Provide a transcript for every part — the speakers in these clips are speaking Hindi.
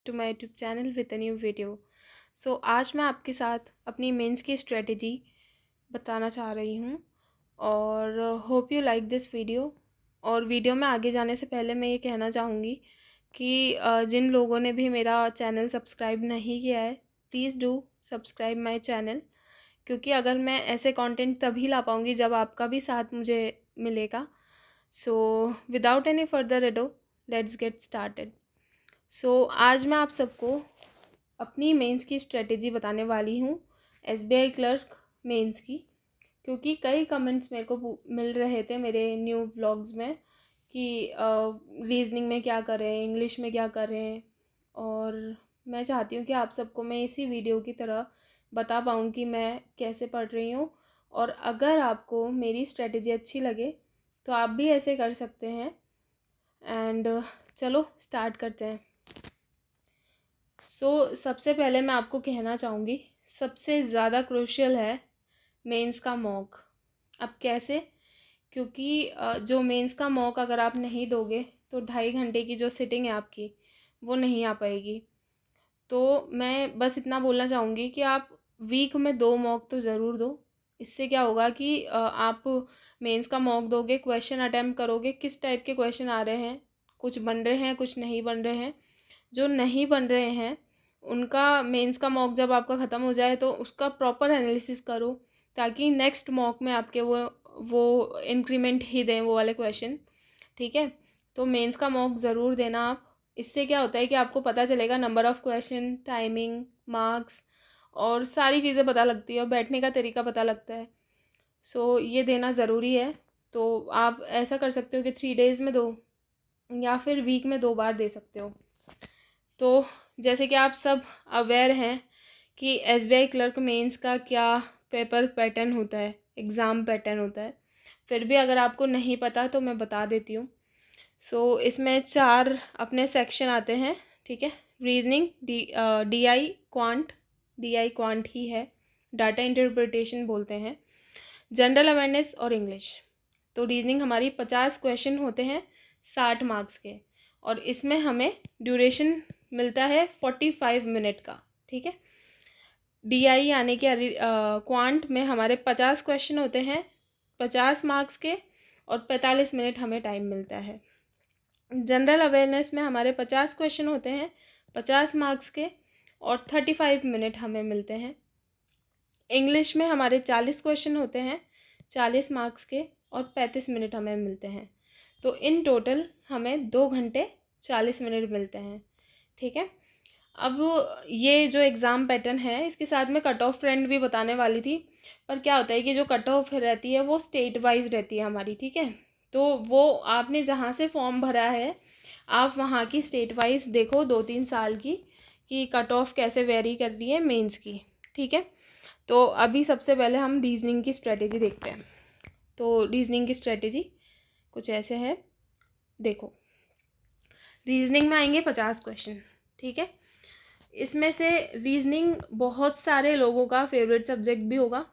To my YouTube channel with a new video. आज मैं आपके साथ अपनी मेंस की स्ट्रेटजी बताना चाह रही हूँ और hope you like this video. और वीडियो में आगे जाने से पहले मैं ये कहना चाहूँगी कि जिन लोगों ने भी मेरा चैनल सब्सक्राइब नहीं किया है, please do subscribe my channel, क्योंकि अगर मैं ऐसे कंटेंट तभी ला पाऊँगी जब आपका भी साथ मुझे मिलेगा। So without any further ado, let's get started. आज मैं आप सबको अपनी मेंस की स्ट्रेटेजी बताने वाली हूँ, एसबीआई क्लर्क मेंस की, क्योंकि कई कमेंट्स मेरे को मिल रहे थे मेरे न्यू व्लॉग्स में कि रीजनिंग में क्या करें, इंग्लिश में क्या करें। और मैं चाहती हूँ कि आप सबको मैं इसी वीडियो की तरह बता पाऊँ कि मैं कैसे पढ़ रही हूँ, और अगर आपको मेरी स्ट्रेटेजी अच्छी लगे तो आप भी ऐसे कर सकते हैं। एंड चलो स्टार्ट करते हैं। सबसे पहले मैं आपको कहना चाहूँगी, सबसे ज़्यादा क्रूशियल है मेंस का मॉक। अब कैसे? क्योंकि जो मेंस का मॉक अगर आप नहीं दोगे तो 2.5 घंटे की जो सिटिंग है आपकी वो नहीं आ पाएगी। तो मैं बस इतना बोलना चाहूँगी कि आप वीक में 2 मॉक तो ज़रूर दो। इससे क्या होगा कि आप मेंस का मॉक दोगे, क्वेश्चन अटैम्प्ट करोगे, किस टाइप के क्वेश्चन आ रहे हैं, कुछ बन रहे हैं, कुछ नहीं बन रहे हैं। जो नहीं बन रहे हैं उनका मेंस का मॉक जब आपका ख़त्म हो जाए तो उसका प्रॉपर एनालिसिस करो, ताकि नेक्स्ट मॉक में आपके वो इंक्रीमेंट ही दें वो वाले क्वेश्चन। ठीक है, तो मेंस का मॉक ज़रूर देना आप। इससे क्या होता है कि आपको पता चलेगा number of question, timing, marks और सारी चीज़ें पता लगती है, और बैठने का तरीका पता लगता है। ये देना ज़रूरी है। तो आप ऐसा कर सकते हो कि 3 डेज़ में 2 या फिर वीक में 2 बार दे सकते हो। तो जैसे कि आप सब अवेयर हैं कि एसबीआई क्लर्क मेंस का क्या पेपर पैटर्न होता है, एग्ज़ाम पैटर्न होता है। फिर भी अगर आपको नहीं पता तो मैं बता देती हूँ। इसमें 4 अपने सेक्शन आते हैं। ठीक है, रीजनिंग, डी आई क्वांट ही है, डाटा इंटरप्रिटेशन बोलते हैं, जनरल अवेयरनेस और इंग्लिश। तो रीजनिंग हमारी 50 क्वेश्चन होते हैं 60 मार्क्स के, और इसमें हमें ड्यूरेशन मिलता है 45 मिनट का। ठीक है, डीआई यानी कि क्वांट में हमारे 50 क्वेश्चन होते हैं 50 मार्क्स के, और 45 मिनट हमें टाइम मिलता है। जनरल अवेयरनेस में हमारे 50 क्वेश्चन होते हैं 50 मार्क्स के, और 35 मिनट हमें मिलते हैं। इंग्लिश में हमारे 40 क्वेश्चन होते हैं 40 मार्क्स के, और 35 मिनट हमें मिलते हैं। तो इन टोटल हमें 2 घंटे 40 मिनट मिलते हैं। ठीक है, अब ये जो एग्ज़ाम पैटर्न है इसके साथ में कट ऑफ ट्रेंड भी बताने वाली थी, पर क्या होता है कि जो कट ऑफ रहती है वो स्टेट वाइज रहती है हमारी। ठीक है, तो वो आपने जहाँ से फॉर्म भरा है आप वहाँ की स्टेट वाइज देखो 2-3 साल की कि कट ऑफ कैसे वेरी कर रही है मेंस की। ठीक है, तो अभी सबसे पहले हम रीजनिंग की स्ट्रेटेजी देखते हैं। तो रीजनिंग की स्ट्रेटेजी कुछ ऐसे है, देखो। रीजनिंग में आएंगे 50 क्वेश्चन। ठीक है, इसमें से रीजनिंग बहुत सारे लोगों का फेवरेट सब्जेक्ट भी होगा,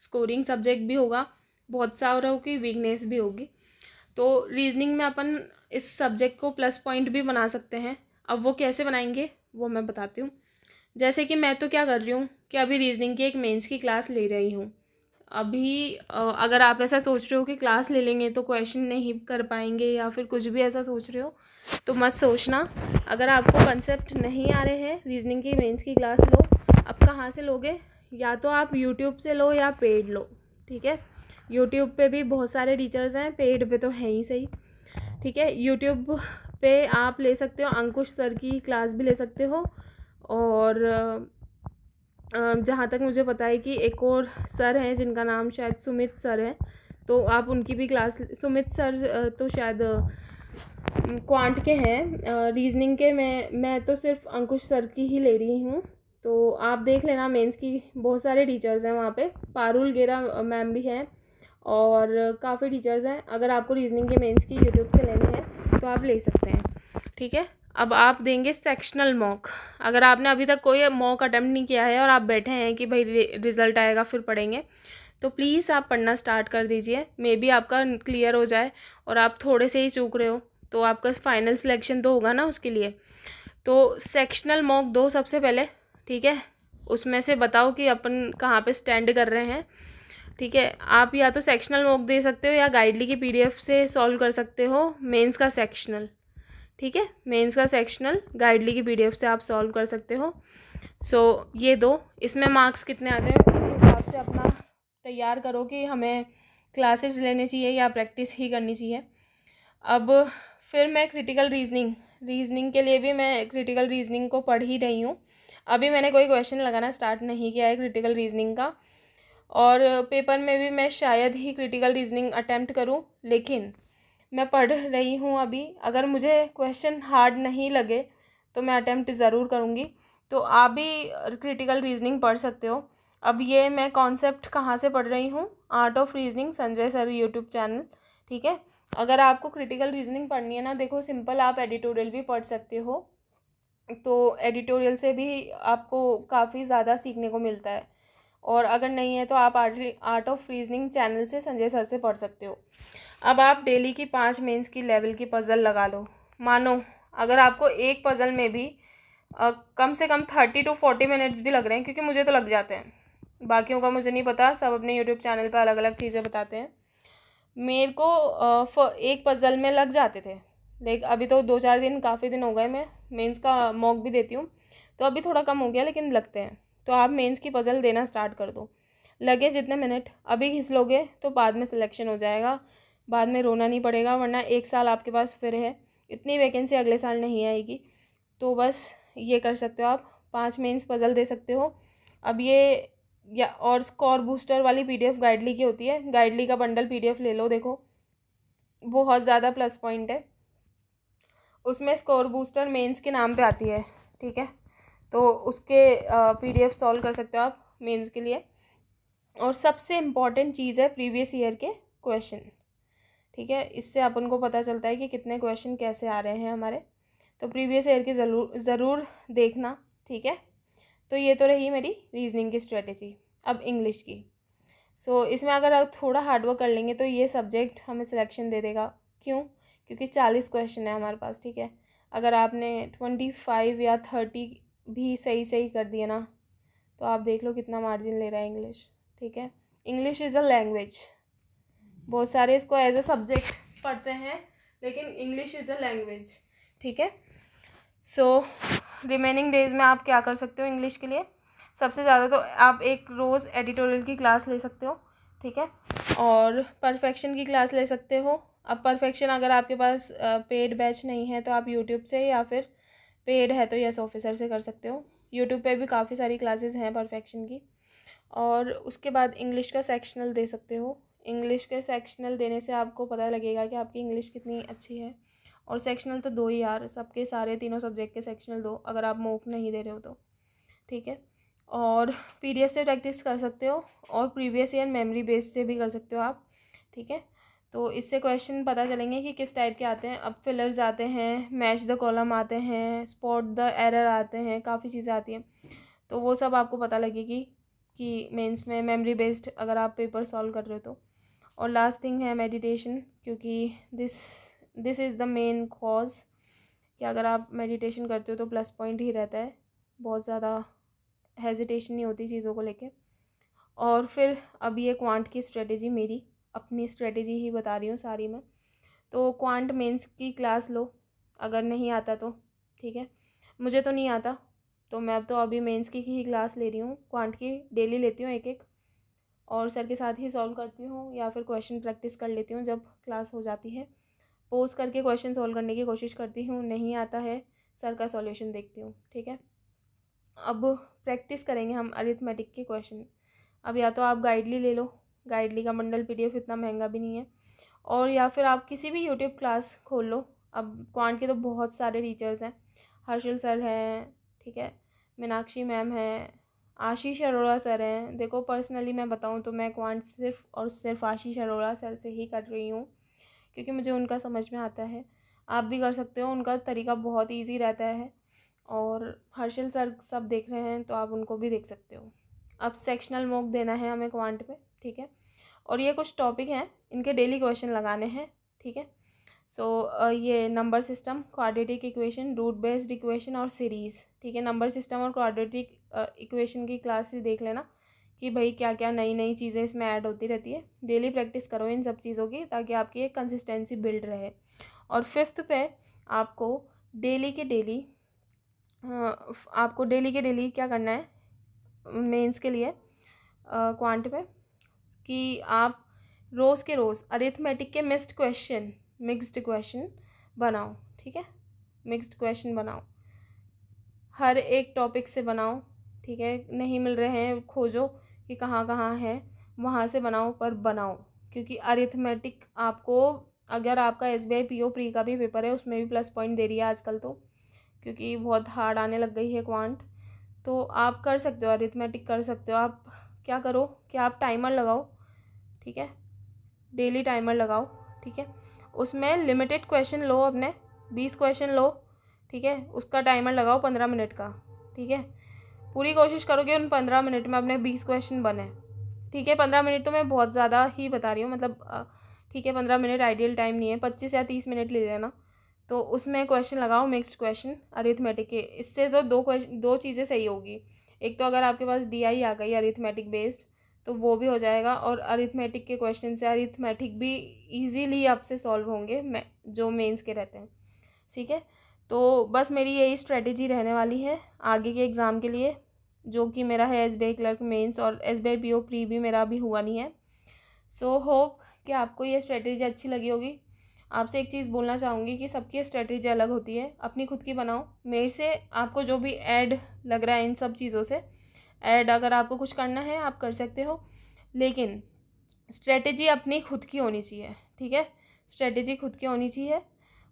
स्कोरिंग सब्जेक्ट भी होगा, बहुत सारों की वीकनेस भी होगी। तो रीजनिंग में अपन इस सब्जेक्ट को प्लस पॉइंट भी बना सकते हैं। अब वो कैसे बनाएंगे वो मैं बताती हूँ। जैसे कि मैं तो क्या कर रही हूँ कि अभी रीजनिंग की एक मेंस की क्लास ले रही हूँ। अभी अगर आप ऐसा सोच रहे हो कि क्लास ले लेंगे तो क्वेश्चन नहीं कर पाएंगे, या फिर कुछ भी ऐसा सोच रहे हो, तो मत सोचना। अगर आपको कंसेप्ट नहीं आ रहे हैं रीजनिंग की मेंस की क्लास लो। अब कहाँ से लोगे? या तो आप यूट्यूब से लो या पेड लो। ठीक है, यूट्यूब पे भी बहुत सारे टीचर्स हैं, पेड पे तो है ही सही। ठीक है, यूट्यूब पे आप ले सकते हो, अंकुश सर की क्लास भी ले सकते हो, और जहाँ तक मुझे पता है कि एक और सर हैं जिनका नाम शायद सुमित सर है, तो आप उनकी भी क्लास, सुमित सर तो शायद क्वांट के हैं। रीजनिंग के मैं तो सिर्फ अंकुश सर की ही ले रही हूँ। तो आप देख लेना, मेंस की बहुत सारे टीचर्स हैं वहाँ पे, पारुल गेरा मैम भी हैं, और काफ़ी टीचर्स हैं। अगर आपको रीजनिंग के मेंस की यूट्यूब से लेनी है तो आप ले सकते हैं। ठीक है, अब आप देंगे सेक्शनल मॉक। अगर आपने अभी तक कोई मॉक अटेम्प्ट नहीं किया है और आप बैठे हैं कि भाई रिज़ल्ट आएगा फिर पढ़ेंगे, तो प्लीज़ आप पढ़ना स्टार्ट कर दीजिए। मे बी आपका क्लियर हो जाए, और आप थोड़े से ही चूक रहे हो तो आपका फाइनल सिलेक्शन तो होगा ना उसके लिए। तो सेक्शनल मॉक दो सबसे पहले, ठीक है। उसमें से बताओ कि अपन कहाँ पे स्टैंड कर रहे हैं, ठीक है। आप या तो सेक्शनल मॉक दे सकते हो या गाइडली की पीडीएफ से सॉल्व कर सकते हो मेंस का सेक्शनल, ठीक है। मेंस का सेक्शनल गाइडली की पीडीएफ से आप सॉल्व कर सकते हो। सो ये दो, इसमें मार्क्स कितने आते हैं उसके हिसाब से अपना तैयार करो कि हमें क्लासेस लेने चाहिए या प्रैक्टिस ही करनी चाहिए। अब फिर मैं क्रिटिकल रीजनिंग के लिए भी मैं क्रिटिकल रीजनिंग को पढ़ ही रही हूँ। अभी मैंने कोई क्वेश्चन लगाना स्टार्ट नहीं किया है क्रिटिकल रीजनिंग का, और पेपर में भी मैं शायद ही क्रिटिकल रीजनिंग अटेम्प्ट करूँ, लेकिन मैं पढ़ रही हूँ अभी। अगर मुझे क्वेश्चन हार्ड नहीं लगे तो मैं अटेम्प्ट ज़रूर करूँगी। तो आप भी क्रिटिकल रीजनिंग पढ़ सकते हो। अब ये मैं कॉन्सेप्ट कहाँ से पढ़ रही हूँ, art of reasoning Sanjay sir YouTube channel, ठीक है। अगर आपको क्रिटिकल रीजनिंग पढ़नी है ना, देखो सिंपल आप एडिटोरियल भी पढ़ सकते हो, तो एडिटोरियल से भी आपको काफ़ी ज़्यादा सीखने को मिलता है। और अगर नहीं है तो आप आर्ट ऑफ रीजनिंग चैनल से संजय सर से पढ़ सकते हो। अब आप डेली की 5 मेंस की लेवल की पज़ल लगा लो। मानो अगर आपको एक पज़ल में भी कम से कम 30 to 40 मिनट्स भी लग रहे हैं, क्योंकि मुझे तो लग जाते हैं, बाकियों का मुझे नहीं पता, सब अपने यूट्यूब चैनल पर अलग अलग चीज़ें बताते हैं। मेरे को एक पज़ल में लग जाते थे, लेकिन अभी तो 2-4 दिन काफ़ी दिन हो गए मैं मेंस का मॉक भी देती हूँ, तो अभी थोड़ा कम हो गया, लेकिन लगते हैं। तो आप मेंस की पज़ल देना स्टार्ट कर दो। लगे जितने मिनट, अभी घिस लोगे तो बाद में सिलेक्शन हो जाएगा, बाद में रोना नहीं पड़ेगा, वरना 1 साल आपके पास फिर है, इतनी वैकेंसी अगले साल नहीं आएगी। तो बस ये कर सकते हो आप, 5 मेंस पज़ल दे सकते हो। अब ये या और स्कोर बूस्टर वाली पीडीएफ गाइडली की होती है, गाइडली का बंडल पीडीएफ ले लो, देखो बहुत ज़्यादा प्लस पॉइंट है उसमें। स्कोर बूस्टर मेंस के नाम पे आती है, ठीक है। तो उसके पीडीएफ सॉल्व कर सकते हो आप मेंस के लिए। और सबसे इम्पॉर्टेंट चीज़ है प्रीवियस ईयर के क्वेश्चन, ठीक है। इससे अपन को पता चलता है कि कितने क्वेश्चन कैसे आ रहे हैं हमारे, तो प्रीवियस ईयर के ज़रूर देखना, ठीक है। तो ये तो रही मेरी रीजनिंग की स्ट्रेटेजी। अब इंग्लिश की, इसमें अगर आप थोड़ा हार्डवर्क कर लेंगे तो ये सब्जेक्ट हमें सिलेक्शन दे देगा। क्यों? क्योंकि 40 क्वेश्चन है हमारे पास, ठीक है। अगर आपने 25 या 30 भी सही कर दिया ना, तो आप देख लो कितना मार्जिन ले रहा है इंग्लिश, ठीक है। इंग्लिश इज़ अ लैंग्वेज, बहुत सारे इसको एज अ सब्जेक्ट पढ़ते हैं, लेकिन इंग्लिश इज़ अ लैंग्वेज, ठीक है। रिमेनिंग डेज में आप क्या कर सकते हो इंग्लिश के लिए? सबसे ज़्यादा तो आप एक रोज़ एडिटोरियल की क्लास ले सकते हो, ठीक है। और परफेक्शन की क्लास ले सकते हो। अब परफेक्शन अगर आपके पास पेड बैच नहीं है तो आप यूट्यूब से, या फिर पेड है तो यस ऑफिसर से कर सकते हो। यूट्यूब पे भी काफ़ी सारी क्लासेस हैं परफेक्शन की। और उसके बाद इंग्लिश का सेक्शनल दे सकते हो। इंग्लिश के सेक्शनल देने से आपको पता लगेगा कि आपकी इंग्लिश कितनी अच्छी है। और सेक्शनल तो 2 ही यार, सबके सारे तीनों सब्जेक्ट के सेक्शनल 2, अगर आप मॉक नहीं दे रहे हो तो, ठीक है। और पीडीएफ से प्रैक्टिस कर सकते हो, और प्रीवियस ईयर मेमोरी बेस से भी कर सकते हो आप, ठीक है। तो इससे क्वेश्चन पता चलेंगे कि किस टाइप के आते हैं। अब फिलर्स आते हैं, मैच द कॉलम आते हैं, स्पॉट द एरर आते हैं, काफ़ी चीज़ें आती हैं, तो वो सब आपको पता लगेगी कि मेंस में मेमोरी बेस्ड अगर आप पेपर सॉल्व कर रहे हो तो। और लास्ट थिंग है मेडिटेशन, क्योंकि this is the main cause कि अगर आप मेडिटेशन करते हो तो प्लस पॉइंट ही रहता है, बहुत ज़्यादा हेजिटेशन नहीं होती चीज़ों को लेके। और फिर अब ये क्वांट की स्ट्रेटेजी, मेरी अपनी स्ट्रेटेजी ही बता रही हूँ सारी मैं। तो क्वांट मेंस की क्लास लो, अगर नहीं आता तो, ठीक है। मुझे तो नहीं आता, तो मैं अब तो अभी मेंस की ही क्लास ले रही हूँ, क्वांट की डेली लेती हूँ एक, और सर के साथ ही सॉल्व करती हूँ, या फिर क्वेश्चन प्रैक्टिस कर लेती हूँ जब क्लास हो जाती है। पोस्ट करके क्वेश्चन सॉल्व करने की कोशिश करती हूँ, नहीं आता है सर का सॉल्यूशन देखती हूँ, ठीक है। अब प्रैक्टिस करेंगे हम अरिथमेटिक के क्वेश्चन। अब या तो आप गाइडली ले लो, गाइडली का बंडल पीडीएफ इतना महंगा भी नहीं है, और या फिर आप किसी भी यूट्यूब क्लास खोल लो। अब क्वांट के तो बहुत सारे टीचर्स हैं, हर्षल सर हैं, ठीक है, मीनाक्षी मैम हैं, आशीष अरोड़ा सर हैं। देखो पर्सनली मैं बताऊं तो मैं क्वांट सिर्फ और सिर्फ आशीष अरोड़ा सर से ही कर रही हूँ, क्योंकि मुझे उनका समझ में आता है। आप भी कर सकते हो, उनका तरीका बहुत ईजी रहता है। और हर्षल सर सब देख रहे हैं तो आप उनको भी देख सकते हो। अब सेक्शनल मॉक देना है हमें क्वांट पे, ठीक है। और ये कुछ टॉपिक हैं, इनके डेली क्वेश्चन लगाने हैं, ठीक है। ये number system, quadratic equation, root based equation और सीरीज़, ठीक है। नंबर सिस्टम और क्वाड्रेटिक इक्वेशन की क्लास ही देख लेना कि भाई क्या क्या नई नई चीज़ें इसमें ऐड होती रहती है। डेली प्रैक्टिस करो इन सब चीज़ों की, ताकि आपकी एक कंसिस्टेंसी बिल्ड रहे। और फिफ्थ पे आपको डेली के डेली क्या करना है मेंस के लिए क्वांट में, कि आप रोज़ के रोज़ अरिथमेटिक के मिक्स्ड क्वेश्चन बनाओ, ठीक है। मिक्स्ड क्वेश्चन बनाओ, हर एक टॉपिक से बनाओ, ठीक है। नहीं मिल रहे हैं खोजो कि कहाँ कहाँ है, वहाँ से बनाओ, पर बनाओ। क्योंकि अरिथमेटिक आपको, अगर आपका SBI PO प्री का भी पेपर है उसमें भी प्लस पॉइंट दे रही है आजकल तो, क्योंकि बहुत हार्ड आने लग गई है क्वांट। तो आप कर सकते हो, अरिथमेटिक कर सकते हो। आप क्या करो कि आप टाइमर लगाओ, ठीक है। डेली टाइमर लगाओ, ठीक है। उसमें लिमिटेड क्वेश्चन लो, अपने 20 क्वेश्चन लो, ठीक है। उसका टाइमर लगाओ 15 मिनट का, ठीक है। पूरी कोशिश करो कि उन 15 मिनट में अपने 20 क्वेश्चन बने, ठीक है। 15 मिनट तो मैं बहुत ज़्यादा ही बता रही हूँ, मतलब ठीक है। 15 मिनट आइडियल टाइम नहीं है, 25 या 30 मिनट ले लेना। तो उसमें क्वेश्चन लगाओ मिक्स्ड क्वेश्चन अरिथमेटिक के। इससे तो दो चीज़ें सही होगी। एक तो अगर आपके पास DI आ गई अरिथमेटिक बेस्ड, तो वो भी हो जाएगा, और अरिथमेटिक के क्वेश्चन से अरिथमेटिक भी इजीली आपसे सॉल्व होंगे जो मेंस के रहते हैं, ठीक है। तो बस मेरी यही स्ट्रेटेजी रहने वाली है आगे के एग्ज़ाम के लिए, जो कि मेरा है SBI क्लर्क मेंस, और SBI PO प्री भी मेरा अभी हुआ नहीं है। सो होप कि आपको ये स्ट्रेटेजी अच्छी लगी होगी। आपसे एक चीज़ बोलना चाहूँगी कि सबकी स्ट्रेटेजी अलग होती है, अपनी खुद की बनाओ। मेरे से आपको जो भी ऐड लग रहा है इन सब चीज़ों से ऐड, अगर आपको कुछ करना है आप कर सकते हो, लेकिन स्ट्रेटेजी अपनी खुद की होनी चाहिए, ठीक है। स्ट्रेटेजी खुद की होनी चाहिए।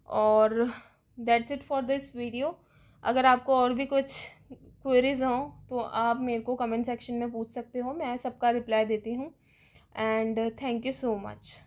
और that's it for this video. अगर आपको और भी कुछ क्वेरीज हों तो आप मेरे को कमेंट सेक्शन में पूछ सकते हो, मैं सबका रिप्लाई देती हूँ। And thank you so much.